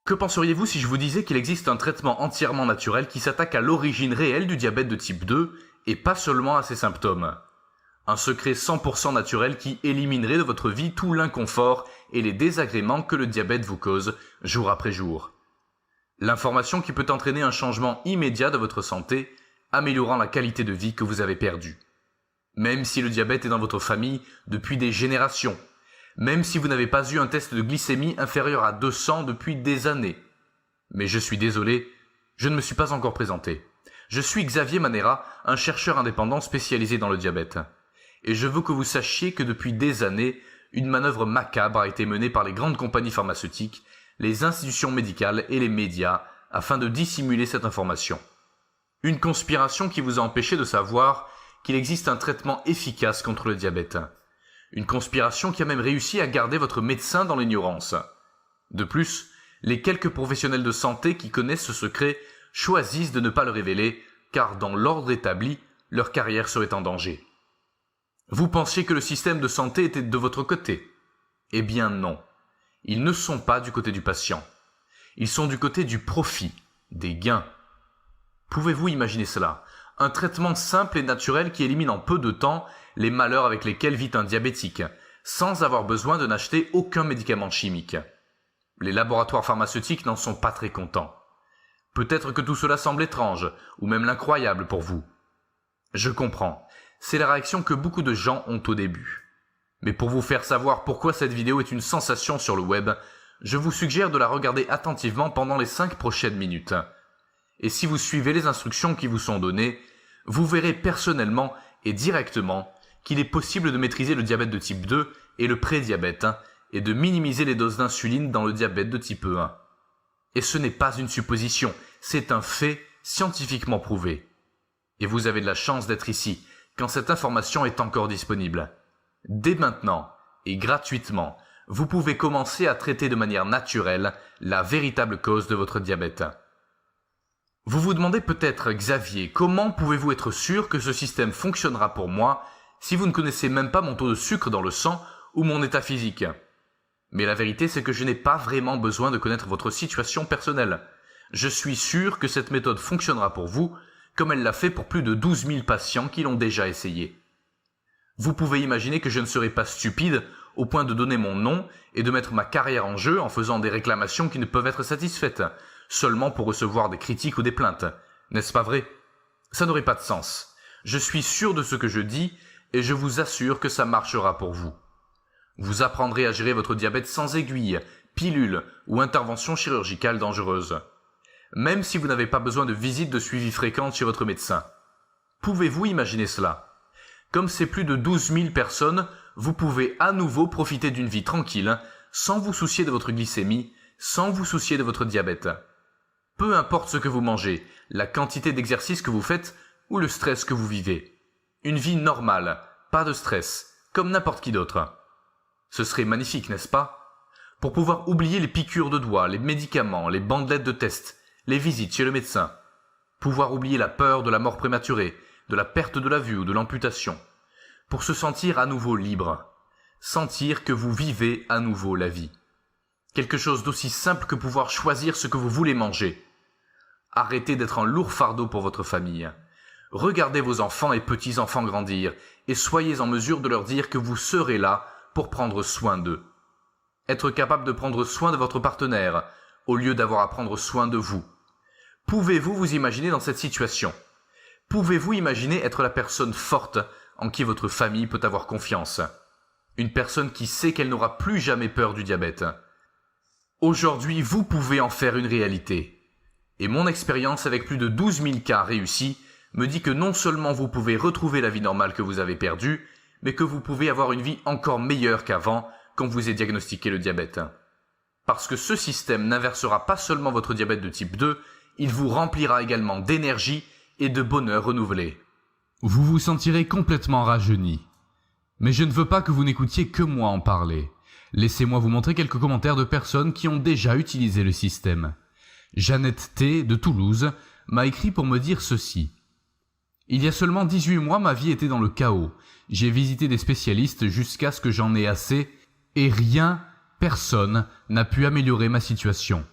Que penseriez-vous si je vous disais qu'il existe un traitement entièrement naturel qui s'attaque à l'origine réelle du diabète de type 2 et pas seulement à ses symptômes? Un secret 100% naturel qui éliminerait de votre vie tout l'inconfort et les désagréments que le diabète vous cause jour après jour. L'information qui peut entraîner un changement immédiat de votre santé, améliorant la qualité de vie que vous avez perdue. Même si le diabète est dans votre famille depuis des générations, même si vous n'avez pas eu un test de glycémie inférieur à 200 depuis des années. Mais je suis désolé, je ne me suis pas encore présenté. Je suis Xavier Manera, un chercheur indépendant spécialisé dans le diabète. Et je veux que vous sachiez que depuis des années, une manœuvre macabre a été menée par les grandes compagnies pharmaceutiques, les institutions médicales et les médias afin de dissimuler cette information. Une conspiration qui vous a empêché de savoir qu'il existe un traitement efficace contre le diabète. Une conspiration qui a même réussi à garder votre médecin dans l'ignorance. De plus, les quelques professionnels de santé qui connaissent ce secret choisissent de ne pas le révéler, car dans l'ordre établi, leur carrière serait en danger. Vous pensiez que le système de santé était de votre côté? Eh bien non. Ils ne sont pas du côté du patient. Ils sont du côté du profit, des gains. Pouvez-vous imaginer cela? Un traitement simple et naturel qui élimine en peu de temps les malheurs avec lesquels vit un diabétique, sans avoir besoin de n'acheter aucun médicament chimique. Les laboratoires pharmaceutiques n'en sont pas très contents. Peut-être que tout cela semble étrange, ou même l'incroyable pour vous. Je comprends, c'est la réaction que beaucoup de gens ont au début. Mais pour vous faire savoir pourquoi cette vidéo est une sensation sur le web, je vous suggère de la regarder attentivement pendant les 5 prochaines minutes. Et si vous suivez les instructions qui vous sont données, vous verrez personnellement et directement qu'il est possible de maîtriser le diabète de type 2 et le prédiabète et de minimiser les doses d'insuline dans le diabète de type 1. Et ce n'est pas une supposition, c'est un fait scientifiquement prouvé. Et vous avez de la chance d'être ici quand cette information est encore disponible. Dès maintenant et gratuitement, vous pouvez commencer à traiter de manière naturelle la véritable cause de votre diabète. Vous vous demandez peut-être, Xavier, comment pouvez-vous être sûr que ce système fonctionnera pour moi si vous ne connaissez même pas mon taux de sucre dans le sang ou mon état physique? Mais la vérité, c'est que je n'ai pas vraiment besoin de connaître votre situation personnelle. Je suis sûr que cette méthode fonctionnera pour vous, comme elle l'a fait pour plus de 12 000 patients qui l'ont déjà essayé. Vous pouvez imaginer que je ne serai pas stupide au point de donner mon nom et de mettre ma carrière en jeu en faisant des réclamations qui ne peuvent être satisfaites, seulement pour recevoir des critiques ou des plaintes. N'est-ce pas vrai? Ça n'aurait pas de sens. Je suis sûr de ce que je dis et je vous assure que ça marchera pour vous. Vous apprendrez à gérer votre diabète sans aiguille, pilule ou intervention chirurgicale dangereuse. Même si vous n'avez pas besoin de visites de suivi fréquentes chez votre médecin. Pouvez-vous imaginer cela? Comme c'est plus de 12 000 personnes, vous pouvez à nouveau profiter d'une vie tranquille, sans vous soucier de votre glycémie, sans vous soucier de votre diabète. Peu importe ce que vous mangez, la quantité d'exercice que vous faites ou le stress que vous vivez. Une vie normale, pas de stress, comme n'importe qui d'autre. Ce serait magnifique, n'est-ce pas? Pour pouvoir oublier les piqûres de doigts, les médicaments, les bandelettes de test, les visites chez le médecin. Pouvoir oublier la peur de la mort prématurée, de la perte de la vue ou de l'amputation. Pour se sentir à nouveau libre. Sentir que vous vivez à nouveau la vie. Quelque chose d'aussi simple que pouvoir choisir ce que vous voulez manger. Arrêtez d'être un lourd fardeau pour votre famille. Regardez vos enfants et petits-enfants grandir et soyez en mesure de leur dire que vous serez là pour prendre soin d'eux. Être capable de prendre soin de votre partenaire au lieu d'avoir à prendre soin de vous. Pouvez-vous vous imaginer dans cette situation? Pouvez-vous imaginer être la personne forte en qui votre famille peut avoir confiance? Une personne qui sait qu'elle n'aura plus jamais peur du diabète. Aujourd'hui, vous pouvez en faire une réalité. Et mon expérience avec plus de 12 000 cas réussis me dit que non seulement vous pouvez retrouver la vie normale que vous avez perdue, mais que vous pouvez avoir une vie encore meilleure qu'avant quand vous est diagnostiqué le diabète. Parce que ce système n'inversera pas seulement votre diabète de type 2, il vous remplira également d'énergie et de bonheur renouvelé. Vous vous sentirez complètement rajeuni. Mais je ne veux pas que vous n'écoutiez que moi en parler. Laissez-moi vous montrer quelques commentaires de personnes qui ont déjà utilisé le système. Jeannette T. de Toulouse m'a écrit pour me dire ceci. Il y a seulement 18 mois, ma vie était dans le chaos. J'ai visité des spécialistes jusqu'à ce que j'en ai assez et rien, personne n'a pu améliorer ma situation.